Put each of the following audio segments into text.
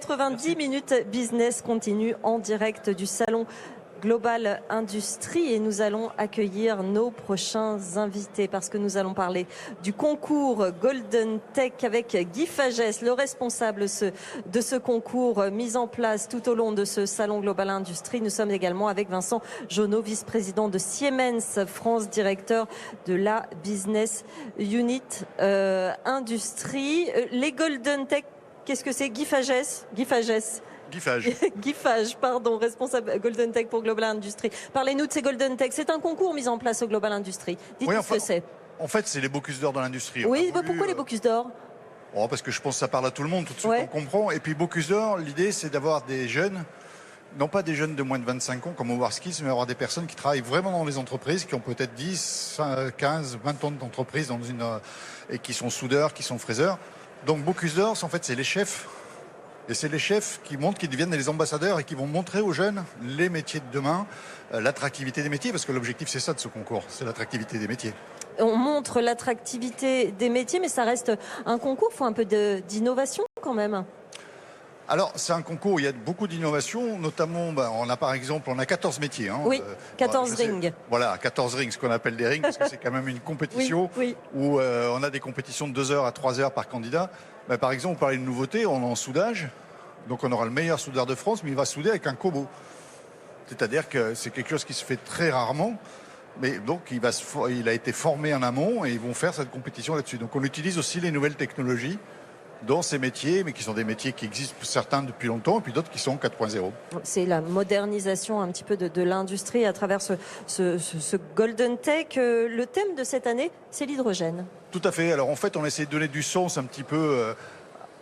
90 minutes business continue en direct du salon Global Industrie et nous allons accueillir nos prochains invités parce que nous allons parler du concours Golden Tech avec Guy Fagès, le responsable de ce concours mis en place tout au long de ce salon Global Industrie. Nous sommes également avec Vincent Jonot, vice-président de Siemens France, directeur de la Business Unit Industrie. Les Golden Tech, qu'est-ce que c'est? Guy Fagès. Guy Fage, pardon, responsable Golden Tech pour Global Industrie. Parlez-nous de ces Golden Tech. C'est un concours mis en place au Global Industrie. Dites-nous ce que c'est. En fait, c'est les Bocuse d'Or de l'industrie. Oui, pourquoi les Bocuse d'Or? Parce que je pense que ça parle à tout le monde, tout de suite on comprend. Et puis Bocuse d'Or, l'idée c'est d'avoir des jeunes, non pas des jeunes de moins de 25 ans comme au WarSkills, mais avoir des personnes qui travaillent vraiment dans les entreprises, qui ont peut-être 10, 15, 20 ans d'entreprise et qui sont soudeurs, qui sont fraiseurs. Donc Bocuse d'Or, en fait, c'est les chefs. Et c'est les chefs qui montrent, qui deviennent les ambassadeurs et qui vont montrer aux jeunes les métiers de demain, l'attractivité des métiers, parce que l'objectif c'est ça de ce concours, c'est l'attractivité des métiers. On montre l'attractivité des métiers, mais ça reste un concours, il faut un peu d'innovation quand même. Alors, c'est un concours où il y a beaucoup d'innovations, notamment, on a par exemple, 14 métiers. Oui, 14 rings. Voilà, 14 rings, ce qu'on appelle des rings, parce que c'est quand même une compétition où on a des compétitions de 2 heures à 3 heures par candidat. Par exemple, on parlait de nouveauté, on est en soudage, donc on aura le meilleur soudeur de France, mais il va souder avec un Kobo. C'est-à-dire que c'est quelque chose qui se fait très rarement, mais donc il a été formé en amont et ils vont faire cette compétition là-dessus. Donc on utilise aussi les nouvelles technologies dans ces métiers, mais qui sont des métiers qui existent certains depuis longtemps, et puis d'autres qui sont 4.0. C'est la modernisation un petit peu de l'industrie à travers ce Golden Tech. Le thème de cette année, c'est l'hydrogène. Tout à fait. Alors en fait, on essaie de donner du sens un petit peu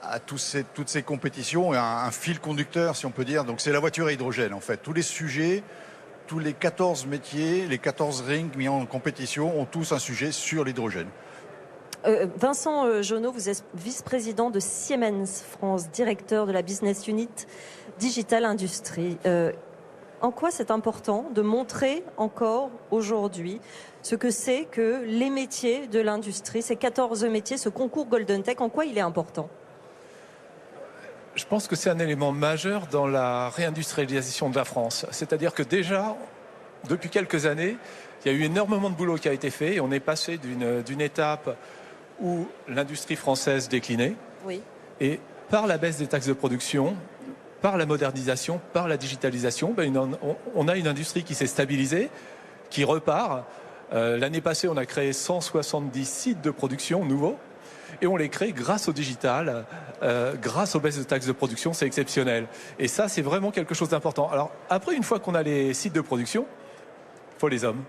à toutes ces compétitions, et un fil conducteur, si on peut dire. Donc c'est la voiture à hydrogène, en fait. Tous les sujets, tous les 14 métiers, les 14 rings mis en compétition ont tous un sujet sur l'hydrogène. Vincent Jonot, vous êtes vice-président de Siemens France, directeur de la Business Unit Digital Industrie. En quoi c'est important de montrer encore aujourd'hui ce que c'est que les métiers de l'industrie, ces 14 métiers, ce concours Golden Tech, en quoi il est important? Je pense que c'est un élément majeur dans la réindustrialisation de la France. C'est-à-dire que déjà, depuis quelques années, il y a eu énormément de boulot qui a été fait et on est passé d'une étape où l'industrie française déclinait, et par la baisse des taxes de production, par la modernisation, par la digitalisation, on a une industrie qui s'est stabilisée, qui repart. L'année passée, on a créé 170 sites de production nouveaux, et on les crée grâce au digital, grâce aux baisses de taxes de production, c'est exceptionnel. Et ça, c'est vraiment quelque chose d'important. Alors, après, une fois qu'on a les sites de production, il faut les hommes.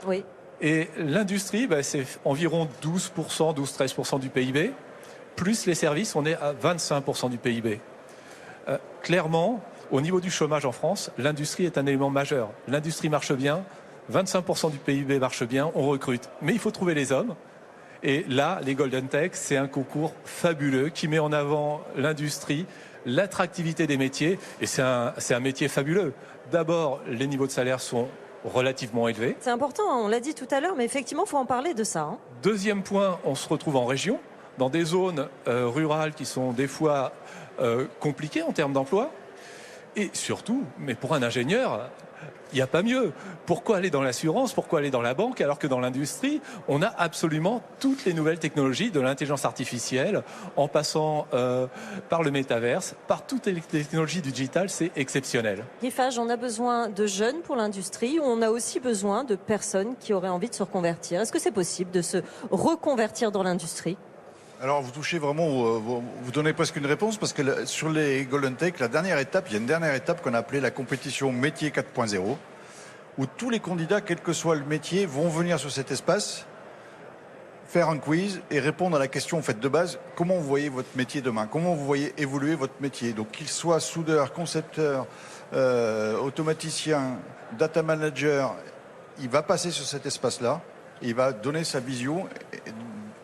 Oui. Et l'industrie, c'est environ 12%, 12-13% du PIB. Plus les services, on est à 25% du PIB. Clairement, au niveau du chômage en France, l'industrie est un élément majeur. L'industrie marche bien, 25% du PIB marche bien, on recrute. Mais il faut trouver les hommes. Et là, les Golden Tech, c'est un concours fabuleux qui met en avant l'industrie, l'attractivité des métiers. Et c'est un métier fabuleux. D'abord, les niveaux de salaire sont relativement élevé. C'est important, on l'a dit tout à l'heure, mais effectivement, il faut en parler de ça. Deuxième point, on se retrouve en région, dans des zones rurales qui sont des fois compliquées en termes d'emploi. Et surtout, mais pour un ingénieur, il n'y a pas mieux. Pourquoi aller dans l'assurance? Pourquoi aller dans la banque? Alors que dans l'industrie, on a absolument toutes les nouvelles technologies, de l'intelligence artificielle, en passant par le métaverse, par toutes les technologies du digital, c'est exceptionnel. Guy Fage, on a besoin de jeunes pour l'industrie, ou on a aussi besoin de personnes qui auraient envie de se reconvertir. Est-ce que c'est possible de se reconvertir dans l'industrie? Alors vous touchez vraiment, vous donnez presque une réponse, parce que sur les Golden Tech, il y a une dernière étape qu'on a appelée la compétition métier 4.0, où tous les candidats, quel que soit le métier, vont venir sur cet espace, faire un quiz et répondre à la question en fait, de base, comment vous voyez votre métier demain, comment vous voyez évoluer votre métier. Donc qu'il soit soudeur, concepteur, automaticien, data manager, il va passer sur cet espace-là, et il va donner sa vision.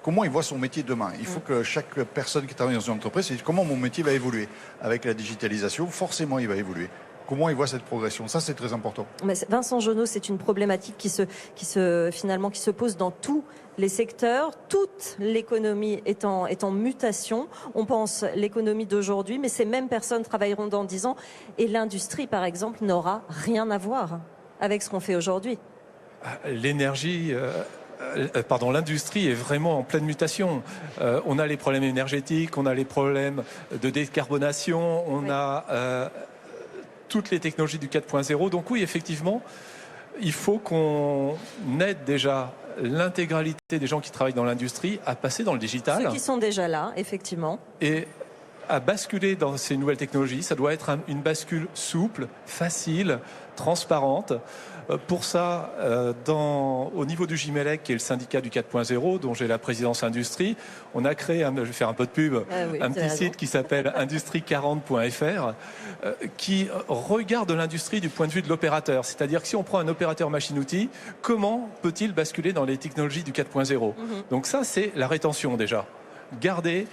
Comment il voit son métier demain. Il faut que chaque personne qui travaille dans une entreprise se dise comment mon métier va évoluer. Avec la digitalisation, forcément, il va évoluer. comment ils voient cette progression. Ça, c'est très important. Mais Vincent Genot, c'est une problématique qui se pose dans tous les secteurs. Toute l'économie est en mutation. On pense l'économie d'aujourd'hui, mais ces mêmes personnes travailleront dans 10 ans. Et l'industrie, par exemple, n'aura rien à voir avec ce qu'on fait aujourd'hui. L'industrie est vraiment en pleine mutation. On a les problèmes énergétiques, on a les problèmes de décarbonation, on a toutes les technologies du 4.0. Donc oui, effectivement, il faut qu'on aide déjà l'intégralité des gens qui travaillent dans l'industrie à passer dans le digital. Ceux qui sont déjà là, effectivement. Et à basculer dans ces nouvelles technologies. Ça doit être une bascule souple, facile, transparente. Pour ça, au niveau du GIMELEC, qui est le syndicat du 4.0, dont j'ai la présidence industrie, on a créé, je vais faire un peu de pub, un petit site qui s'appelle industrie40.fr, qui regarde l'industrie du point de vue de l'opérateur. C'est-à-dire que si on prend un opérateur machine-outil, comment peut-il basculer dans les technologies du 4.0 ? Donc ça, c'est la rétention déjà. Garder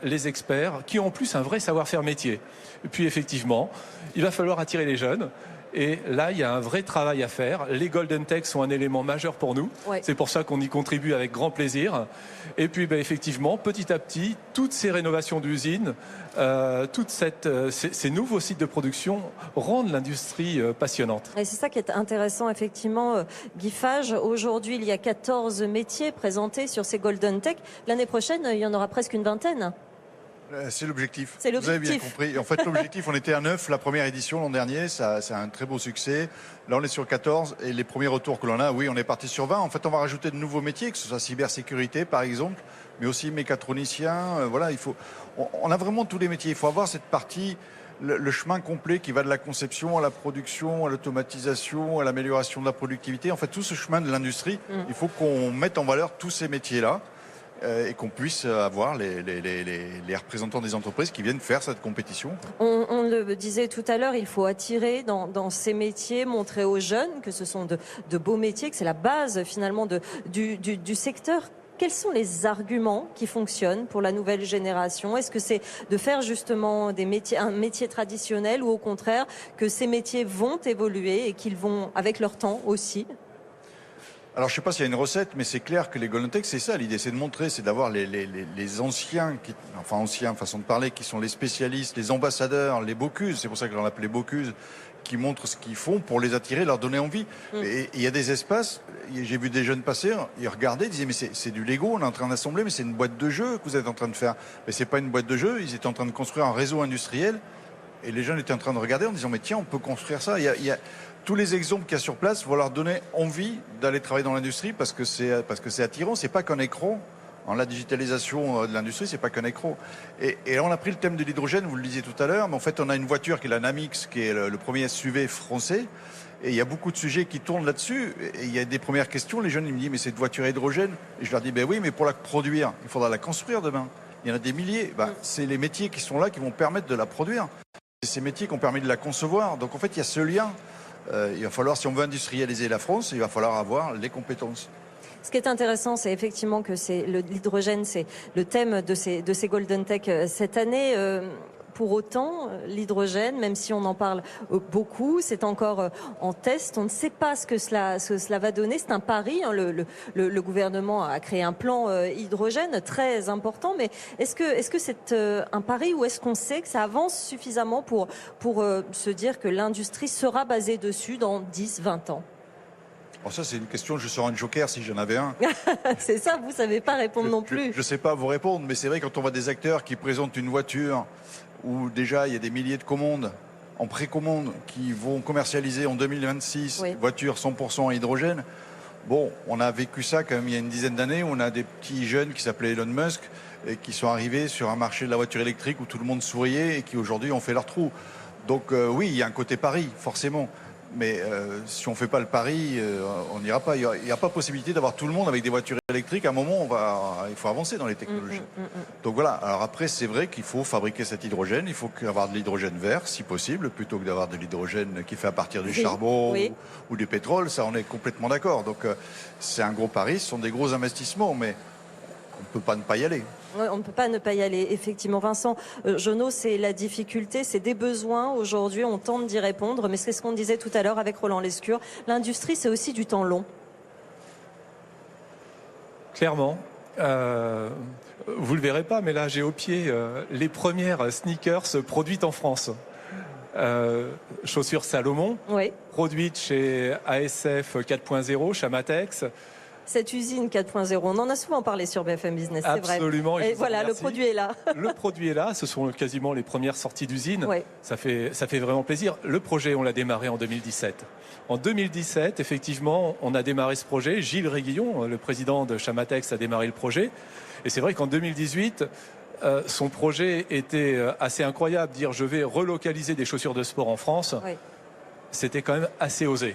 les experts qui ont en plus un vrai savoir-faire métier. Et puis effectivement, il va falloir attirer les jeunes. Et là, il y a un vrai travail à faire. Les Golden Tech sont un élément majeur pour nous. Ouais. C'est pour ça qu'on y contribue avec grand plaisir. Et puis, effectivement, petit à petit, toutes ces rénovations d'usines, ces nouveaux sites de production rendent l'industrie passionnante. Et c'est ça qui est intéressant, effectivement, Guy Fage. Aujourd'hui, il y a 14 métiers présentés sur ces Golden Tech. L'année prochaine, il y en aura presque une vingtaine. C'est l'objectif. Vous avez bien compris. En fait, l'objectif, on était à 9 la première édition l'an dernier. C'est un très beau succès. Là, on est sur 14. Et les premiers retours que l'on a, oui, on est parti sur 20. En fait, on va rajouter de nouveaux métiers, que ce soit cybersécurité, par exemple, mais aussi mécatronicien. Voilà, on a vraiment tous les métiers. Il faut avoir cette partie, le chemin complet qui va de la conception à la production, à l'automatisation, à l'amélioration de la productivité. En fait, tout ce chemin de l'industrie, il faut qu'on mette en valeur tous ces métiers-là. Et qu'on puisse avoir les représentants des entreprises qui viennent faire cette compétition. On le disait tout à l'heure, il faut attirer dans ces métiers, montrer aux jeunes que ce sont de beaux métiers, que c'est la base finalement du secteur. Quels sont les arguments qui fonctionnent pour la nouvelle génération? Est-ce que c'est de faire justement un métier traditionnel ou au contraire que ces métiers vont évoluer et qu'ils vont avec leur temps aussi? Alors, je ne sais pas s'il y a une recette, mais c'est clair que les Golden Tech, c'est ça l'idée, c'est de montrer, c'est d'avoir les anciens, anciens, façon de parler, qui sont les spécialistes, les ambassadeurs, les Bocuse, c'est pour ça que l'on appelle les Bocuse, qui montrent ce qu'ils font pour les attirer, leur donner envie. Et il y a des espaces, j'ai vu des jeunes passer, ils regardaient, ils disaient, mais c'est du Lego, on est en train d'assembler, mais c'est une boîte de jeu que vous êtes en train de faire. Mais c'est pas une boîte de jeu, ils étaient en train de construire un réseau industriel, et les jeunes étaient en train de regarder en disant, mais tiens, on peut construire ça. Il y a tous les exemples qu'il y a sur place vont leur donner envie d'aller travailler dans l'industrie parce que c'est attirant. C'est pas qu'un écran. En la digitalisation de l'industrie, c'est pas qu'un écran. Et là, on a pris le thème de l'hydrogène, vous le disiez tout à l'heure, mais en fait, on a une voiture qui est la Namix, qui est le premier SUV français. Et il y a beaucoup de sujets qui tournent là-dessus. Et il y a des premières questions. Les jeunes, ils me disent, mais c'est une voiture hydrogène. Et je leur dis, ben oui, mais pour la produire, il faudra la construire demain. Il y en a des milliers. C'est les métiers qui sont là qui vont permettre de la produire. C'est ces métiers qui ont permis de la concevoir. Donc en fait, il y a ce lien. Il va falloir, si on veut industrialiser la France, il va falloir avoir les compétences. Ce qui est intéressant, c'est effectivement que l'hydrogène, c'est le thème de ces Golden Tech cette année. Pour autant, l'hydrogène, même si on en parle beaucoup, c'est encore en test. On ne sait pas ce que cela va donner. C'est un pari. Le gouvernement a créé un plan hydrogène très important. Mais est-ce que c'est un pari ou est-ce qu'on sait que ça avance suffisamment pour se dire que l'industrie sera basée dessus dans 10, 20 ans? Alors ça, c'est une question, je serais un joker si j'en avais un. C'est ça, vous ne savez pas répondre non plus. Je ne sais pas vous répondre, mais c'est vrai, quand on voit des acteurs qui présentent une voiture où déjà il y a des milliers de commandes en précommande qui vont commercialiser en 2026, oui, voitures 100% à hydrogène. Bon, on a vécu ça quand même il y a une dizaine d'années, on a des petits jeunes qui s'appelaient Elon Musk et qui sont arrivés sur un marché de la voiture électrique où tout le monde souriait et qui aujourd'hui ont fait leur trou. Donc oui, il y a un côté pari, forcément. Mais si on ne fait pas le pari, on n'ira pas. Il n'y a pas possibilité d'avoir tout le monde avec des voitures électriques. À un moment, il faut avancer dans les technologies. Donc voilà. Alors après, c'est vrai qu'il faut fabriquer cet hydrogène. Il faut avoir de l'hydrogène vert, si possible, plutôt que d'avoir de l'hydrogène qui est fait à partir du charbon ou du pétrole. Ça, on est complètement d'accord. Donc c'est un gros pari. Ce sont des gros investissements, mais on ne peut pas ne pas y aller. On ne peut pas ne pas y aller, effectivement. Vincent Genot, c'est la difficulté, c'est des besoins. Aujourd'hui, on tente d'y répondre, mais c'est ce qu'on disait tout à l'heure avec Roland Lescure. L'industrie, c'est aussi du temps long. Clairement. Vous le verrez pas, mais là, j'ai au pied les premières sneakers produites en France. Chaussures Salomon, oui, produites chez ASF 4.0, Chamatex. Cette usine 4.0, on en a souvent parlé sur BFM Business, c'est vrai. Absolument. Et voilà, le produit est là. Le produit est là, ce sont quasiment les premières sorties d'usine. Oui. Ça fait vraiment plaisir. Le projet, on l'a démarré en 2017. En 2017, effectivement, on a démarré ce projet. Gilles Réguillon, le président de Chamatex, a démarré le projet. Et c'est vrai qu'en 2018, son projet était assez incroyable. Dire je vais relocaliser des chaussures de sport en France, oui, c'était quand même assez osé.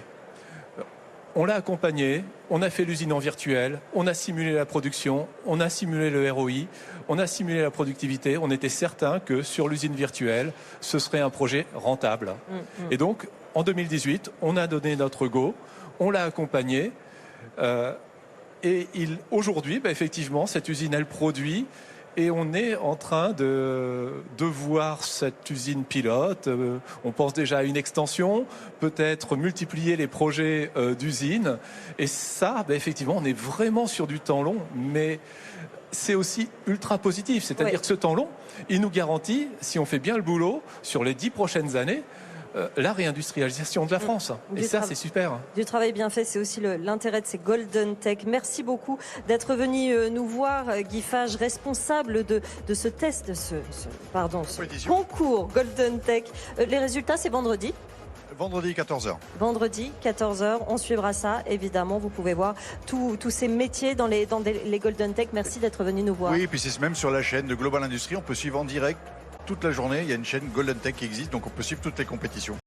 On l'a accompagné, on a fait l'usine en virtuel, on a simulé la production, on a simulé le ROI, on a simulé la productivité. On était certain que sur l'usine virtuelle, ce serait un projet rentable. Et donc, en 2018, on a donné notre go, on l'a accompagné. Et aujourd'hui, effectivement, cette usine, elle produit. Et on est en train de voir cette usine pilote. On pense déjà à une extension, peut-être multiplier les projets d'usine. Et ça, effectivement, on est vraiment sur du temps long, mais c'est aussi ultra positif. C'est-à-dire oui, que ce temps long, il nous garantit, si on fait bien le boulot, sur les 10 prochaines années, la réindustrialisation de la France. Et ça, c'est super. Du travail bien fait, c'est aussi l'intérêt de ces Golden Tech. Merci beaucoup d'être venu nous voir, Guy Fage, responsable de ce test, de ce concours Golden Tech. Les résultats, c'est vendredi. Vendredi 14h. Vendredi 14h, on suivra ça, évidemment. Vous pouvez voir tous ces métiers dans les Golden Tech. Merci d'être venu nous voir. Oui, et puis c'est même sur la chaîne de Global Industrie. On peut suivre en direct toute la journée. Il y a une chaîne Golden Tech qui existe, donc on peut suivre toutes les compétitions.